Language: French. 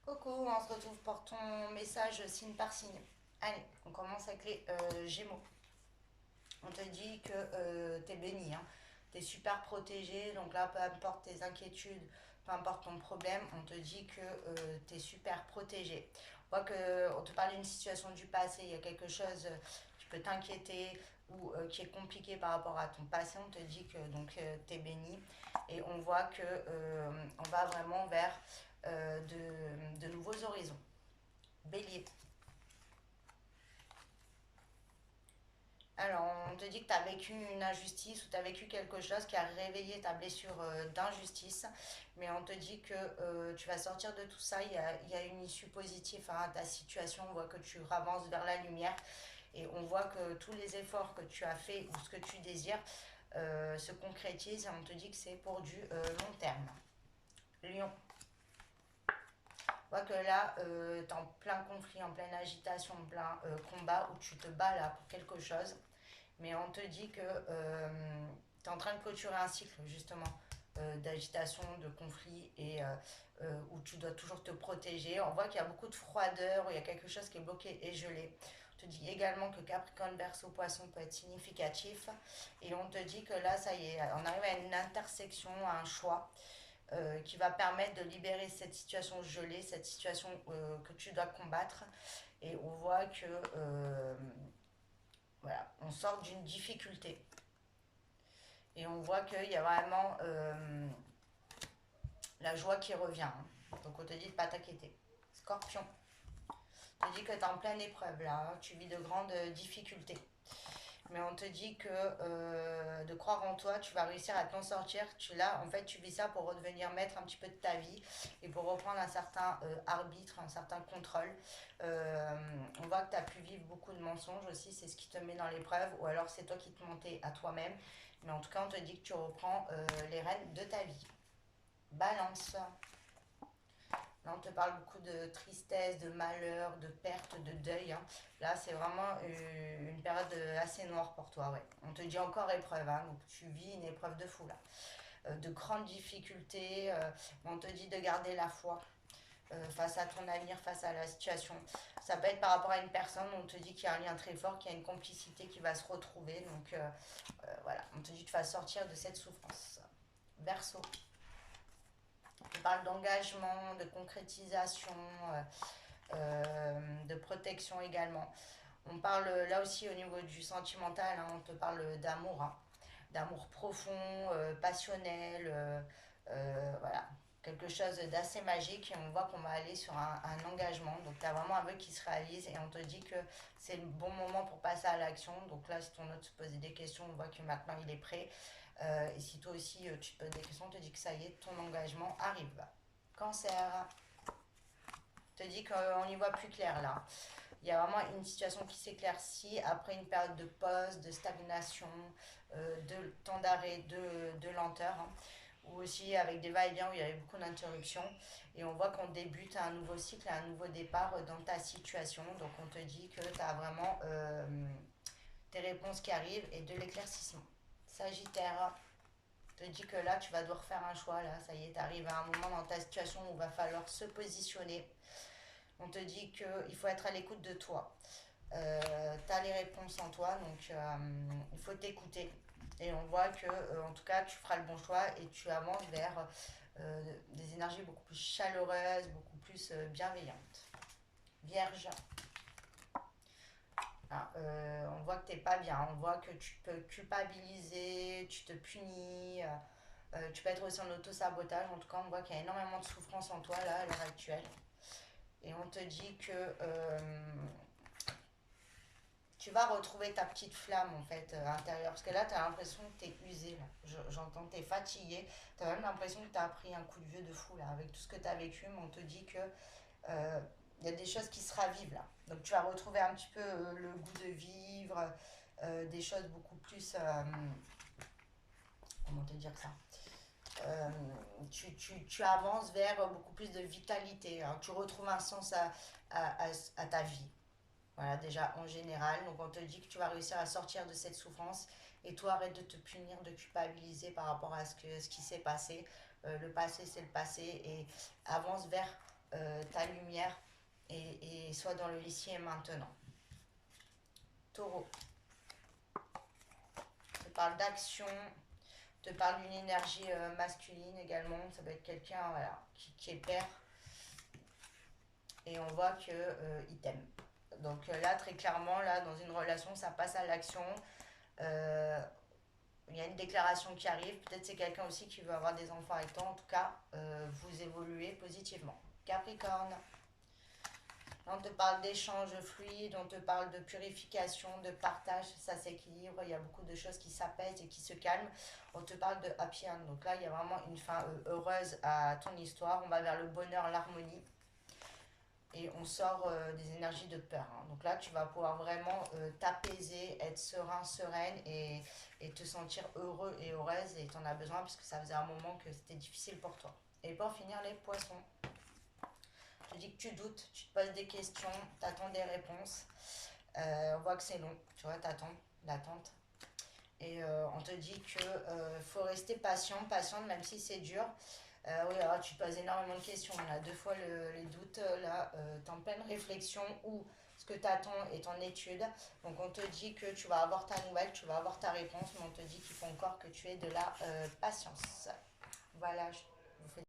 Coucou, on se retrouve pour ton message signe par signe. Allez, on commence avec les Gémeaux. On te dit que t'es béni, hein. T'es super protégé, donc là, peu importe tes inquiétudes, peu importe ton problème, on te dit que t'es super protégé. On voit qu'on te parle d'une situation du passé, il y a quelque chose qui peut t'inquiéter ou qui est compliqué par rapport à ton passé, on te dit que donc t'es béni et on voit que on va vraiment vers de nouveaux horizons. Bélier. Alors, on te dit que tu as vécu une injustice ou tu as vécu quelque chose qui a réveillé ta blessure d'injustice, mais on te dit que tu vas sortir de tout ça. Il y a une issue positive à ta situation. On voit que tu avances vers la lumière et on voit que tous les efforts que tu as fait ou ce que tu désires se concrétisent et on te dit que c'est pour du long terme. Lion. On voit que là, tu es en plein conflit, en pleine agitation, en plein combat où tu te bats là pour quelque chose. Mais on te dit que tu es en train de clôturer un cycle justement d'agitation, de conflit et où tu dois toujours te protéger. On voit qu'il y a beaucoup de froideur, où il y a quelque chose qui est bloqué et gelé. On te dit également que Capricorne, Verseau, Poisson peut être significatif. Et on te dit que là, ça y est, on arrive à une intersection, à un choix qui va permettre de libérer cette situation gelée, cette situation que tu dois combattre. Et on voit que voilà, on sort d'une difficulté. Et on voit qu'il y a vraiment la joie qui revient, hein. Donc on te dit de ne pas t'inquiéter. Scorpion, on te dit que tu es en pleine épreuve là, hein. Tu vis de grandes difficultés. Mais on te dit que de croire en toi, tu vas réussir à t'en sortir. En fait, tu vis ça pour redevenir maître un petit peu de ta vie et pour reprendre un certain arbitre, un certain contrôle. On voit que tu as pu vivre beaucoup de mensonges aussi, c'est ce qui te met dans l'épreuve, ou alors c'est toi qui te mentais à toi-même. Mais en tout cas, on te dit que tu reprends les rênes de ta vie. Balance. Là, on te parle beaucoup de tristesse, de malheur, de perte, de deuil, hein. Là, c'est vraiment une période assez noire pour toi, ouais. On te dit encore épreuve, hein, donc tu vis une épreuve de fou, là. De grandes difficultés, on te dit de garder la foi face à ton avenir, face à la situation. Ça peut être par rapport à une personne, on te dit qu'il y a un lien très fort, qu'il y a une complicité qui va se retrouver. Donc voilà, on te dit que tu vas sortir de cette souffrance. Verseau. On parle d'engagement, de concrétisation, de protection également. On parle là aussi au niveau du sentimental, hein, on te parle d'amour, hein, d'amour profond, passionnel, voilà, quelque chose d'assez magique et on voit qu'on va aller sur un engagement. Donc tu as vraiment un vœu qui se réalise et on te dit que c'est le bon moment pour passer à l'action. Donc là, si ton autre se posait des questions, on voit que maintenant il est prêt. Et si toi aussi tu te poses des questions, on te dit que ça y est, ton engagement arrive. Cancer, te dit qu'on y voit plus clair là. Il y a vraiment une situation qui s'éclaircit après une période de pause, de stagnation, de temps d'arrêt, de lenteur, hein, ou aussi avec des va-et-vient où il y avait beaucoup d'interruptions. Et on voit qu'on débute un nouveau cycle, un nouveau départ dans ta situation. Donc on te dit que tu as vraiment tes réponses qui arrivent et de l'éclaircissement. Sagittaire, te dit que là tu vas devoir faire un choix. Là, ça y est, tu arrives à un moment dans ta situation où il va falloir se positionner. On te dit qu'il faut être à l'écoute de toi. Tu as les réponses en toi, donc il faut t'écouter. Et on voit que, en tout cas, tu feras le bon choix et tu avances vers des énergies beaucoup plus chaleureuses, beaucoup plus bienveillantes. Vierge, ah, on voit que t'es pas bien, on voit que tu peux culpabiliser, tu te punis, tu peux être aussi en auto-sabotage. En tout cas, on voit qu'il y a énormément de souffrance en toi là à l'heure actuelle. Et on te dit que tu vas retrouver ta petite flamme en fait intérieure. Parce que là, tu as l'impression que tu es usé. J'entends que tu es fatigué. Tu as même l'impression que tu as pris un coup de vieux de fou là, avec tout ce que tu as vécu. Mais on te dit que il y a des choses qui se ravivent là. Donc tu vas retrouver un petit peu le goût de vivre, des choses beaucoup plus. Comment te dire ça, tu avances vers beaucoup plus de vitalité, hein. Tu retrouves un sens à ta vie. Voilà, déjà en général. Donc on te dit que tu vas réussir à sortir de cette souffrance et toi arrête de te punir, de culpabiliser par rapport à ce qui s'est passé. Le passé c'est le passé et avance vers ta lumière et sois dans le ici et maintenant. Taureau, te parle d'action, te parle d'une énergie masculine également. Ça peut être quelqu'un voilà, qui est père et on voit que il t'aime. Donc là, très clairement, là, dans une relation, ça passe à l'action. Euh, il y a une déclaration qui arrive. Peut-être c'est quelqu'un aussi qui veut avoir des enfants avec toi. En tout cas, vous évoluez positivement. Capricorne, on te parle d'échanges fluides, on te parle de purification, de partage, ça s'équilibre, il y a beaucoup de choses qui s'apaisent et qui se calment. On te parle de happy end, donc là il y a vraiment une fin heureuse à ton histoire, on va vers le bonheur, l'harmonie. Et on sort des énergies de peur. Hein. Donc là, tu vas pouvoir vraiment t'apaiser, être serein, sereine et te sentir heureux et heureuse. Et tu en as besoin parce que ça faisait un moment que c'était difficile pour toi. Et pour finir, les poissons. Je te dis que tu doutes, tu te poses des questions, tu attends des réponses. On voit que c'est long, tu vois, t'attends, l'attente. Et on te dit que faut rester patient, patiente, même si c'est dur. Oui, alors tu te poses énormément de questions. Là, deux fois les doutes, là, tu es en pleine réflexion ou ce que tu attends est en étude. Donc, on te dit que tu vas avoir ta nouvelle, tu vas avoir ta réponse, mais on te dit qu'il faut encore que tu aies de la patience. Voilà, je vous fais